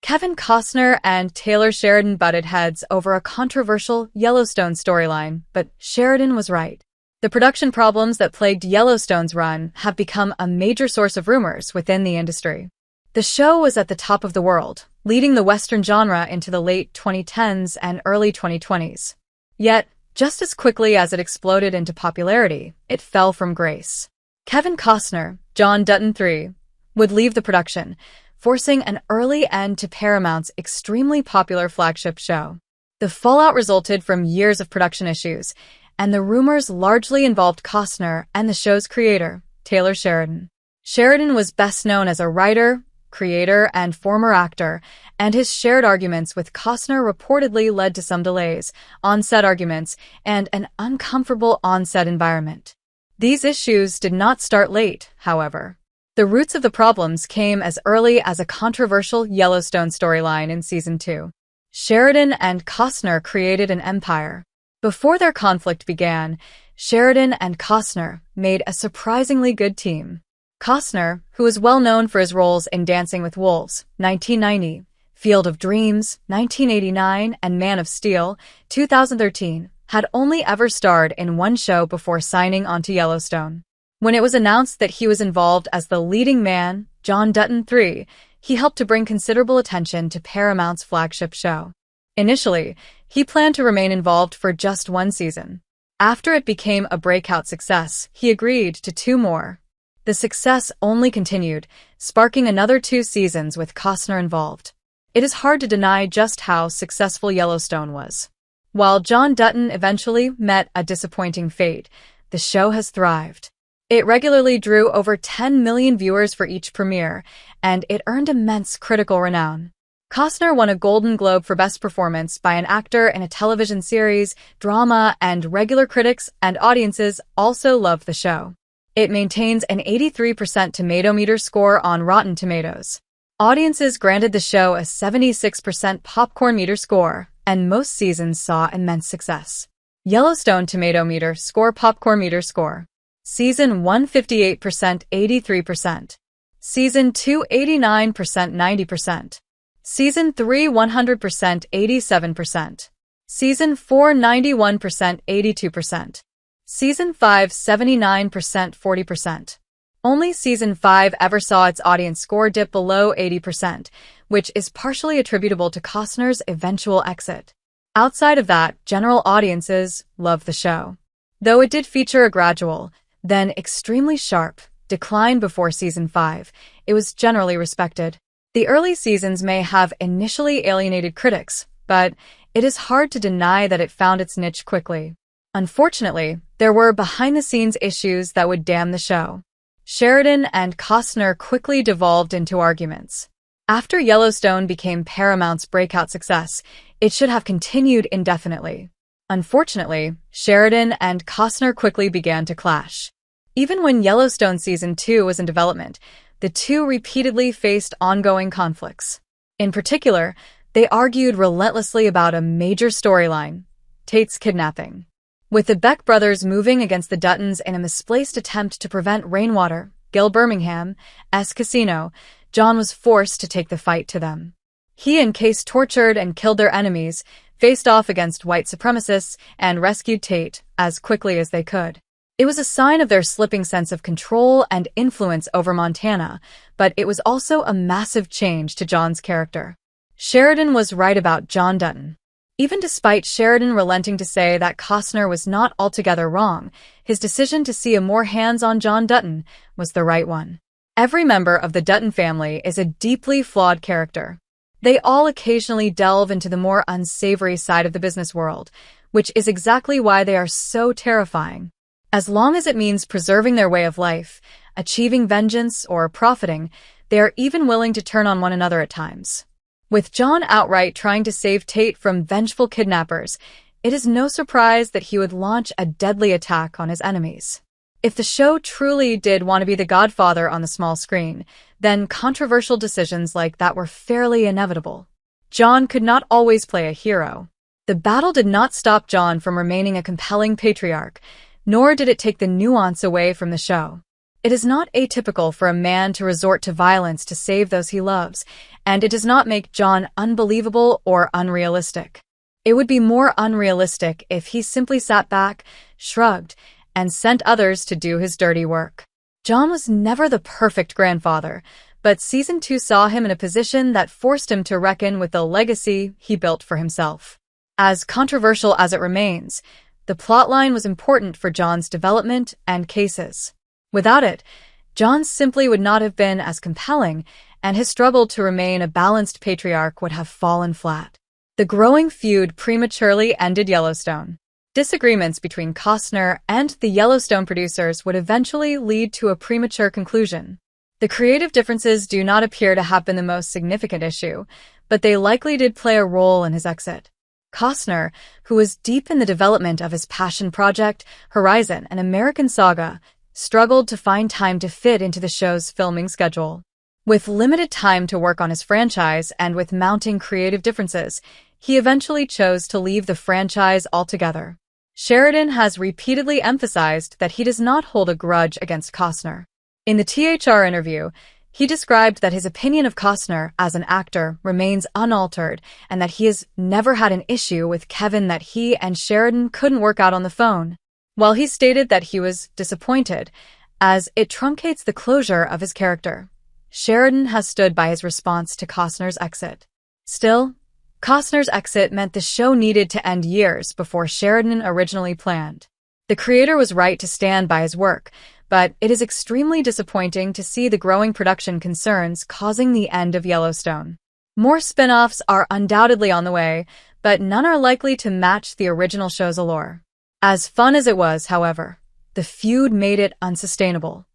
Kevin Costner and Taylor Sheridan butted heads over a controversial Yellowstone storyline, but Sheridan was right. The production problems that plagued Yellowstone's run have become a major source of rumors within the industry. The show was at the top of the world, leading the Western genre into the late 2010s and early 2020s. Yet, just as quickly as it exploded into popularity, it fell from grace. Kevin Costner, John Dutton III, would leave the production, forcing an early end to Paramount's extremely popular flagship show. The fallout resulted from years of production issues, and the rumors largely involved Costner and the show's creator, Taylor Sheridan. Sheridan was best known as a writer, creator, and former actor, and his shared arguments with Costner reportedly led to some delays, on-set arguments, and an uncomfortable on-set environment. These issues did not start late, however. The roots of the problems came as early as a controversial Yellowstone storyline in Season 2. Sheridan and Costner created an empire. Before their conflict began, Sheridan and Costner made a surprisingly good team. Costner, who is well known for his roles in Dancing with Wolves, 1990, Field of Dreams, 1989, and Man of Steel, 2013, had only ever starred in one show before signing onto Yellowstone. When it was announced that he was involved as the leading man, John Dutton III, he helped to bring considerable attention to Paramount's flagship show. Initially, he planned to remain involved for just one season. After it became a breakout success, he agreed to 2 more. The success only continued, sparking another 2 seasons with Costner involved. It is hard to deny just how successful Yellowstone was. While John Dutton eventually met a disappointing fate, the show has thrived. It regularly drew over 10 million viewers for each premiere, and it earned immense critical renown. Costner won a Golden Globe for Best Performance by an actor in a television series, drama, and regular critics and audiences also loved the show. It maintains an 83% tomato meter score on Rotten Tomatoes. Audiences granted the show a 76% popcorn meter score, and most seasons saw immense success. Yellowstone tomato meter score popcorn meter score. Season 1 58%, 83%. Season 2 89%, 90%. Season 3 100%, 87%. Season 4 91%, 82%. Season 5 79%, 40%. Only Season 5 ever saw its audience score dip below 80%, which is partially attributable to Costner's eventual exit. Outside of that, general audiences loved the show. Though it did feature a gradual, then extremely sharp, decline before Season 5, it was generally respected. The early seasons may have initially alienated critics, but it is hard to deny that it found its niche quickly. Unfortunately, there were behind-the-scenes issues that would damn the show. Sheridan and Costner quickly devolved into arguments. After Yellowstone became Paramount's breakout success, it should have continued indefinitely. Unfortunately, Sheridan and Costner quickly began to clash. Even when Yellowstone Season 2 was in development, the two repeatedly faced ongoing conflicts. In particular, they argued relentlessly about a major storyline, Tate's kidnapping. With the Beck brothers moving against the Duttons in a misplaced attempt to prevent Rainwater, Gil Birmingham's casino, John was forced to take the fight to them. He and Case tortured and killed their enemies, faced off against white supremacists, and rescued Tate as quickly as they could. It was a sign of their slipping sense of control and influence over Montana, but it was also a massive change to John's character. Sheridan was right about John Dutton. Even despite Sheridan relenting to say that Costner was not altogether wrong, his decision to see a more hands-on John Dutton was the right one. Every member of the Dutton family is a deeply flawed character. They all occasionally delve into the more unsavory side of the business world, which is exactly why they are so terrifying. As long as it means preserving their way of life, achieving vengeance, or profiting, they are even willing to turn on one another at times. With John outright trying to save Tate from vengeful kidnappers, it is no surprise that he would launch a deadly attack on his enemies. If the show truly did want to be the Godfather on the small screen, then controversial decisions like that were fairly inevitable. John could not always play a hero. The battle did not stop John from remaining a compelling patriarch, nor did it take the nuance away from the show. It is not atypical for a man to resort to violence to save those he loves, and it does not make John unbelievable or unrealistic. It would be more unrealistic if he simply sat back, shrugged, and sent others to do his dirty work. John was never the perfect grandfather, but Season 2 saw him in a position that forced him to reckon with the legacy he built for himself. As controversial as it remains, the plotline was important for John's development and cases. Without it, John simply would not have been as compelling, and his struggle to remain a balanced patriarch would have fallen flat. The growing feud prematurely ended Yellowstone. Disagreements between Costner and the Yellowstone producers would eventually lead to a premature conclusion. The creative differences do not appear to have been the most significant issue, but they likely did play a role in his exit. Costner, who was deep in the development of his passion project, Horizon, an American saga, struggled to find time to fit into the show's filming schedule. With limited time to work on his franchise and with mounting creative differences, he eventually chose to leave the franchise altogether. Sheridan has repeatedly emphasized that he does not hold a grudge against Costner. In the THR interview, he described that his opinion of Costner as an actor remains unaltered and that he has never had an issue with Kevin that he and Sheridan couldn't work out on the phone. While he stated that he was disappointed, as it truncates the closure of his character, Sheridan has stood by his response to Costner's exit. Still, Costner's exit meant the show needed to end years before Sheridan originally planned. The creator was right to stand by his work, but it is extremely disappointing to see the growing production concerns causing the end of Yellowstone. More spin-offs are undoubtedly on the way, but none are likely to match the original show's allure. As fun as it was, however, the feud made it unsustainable.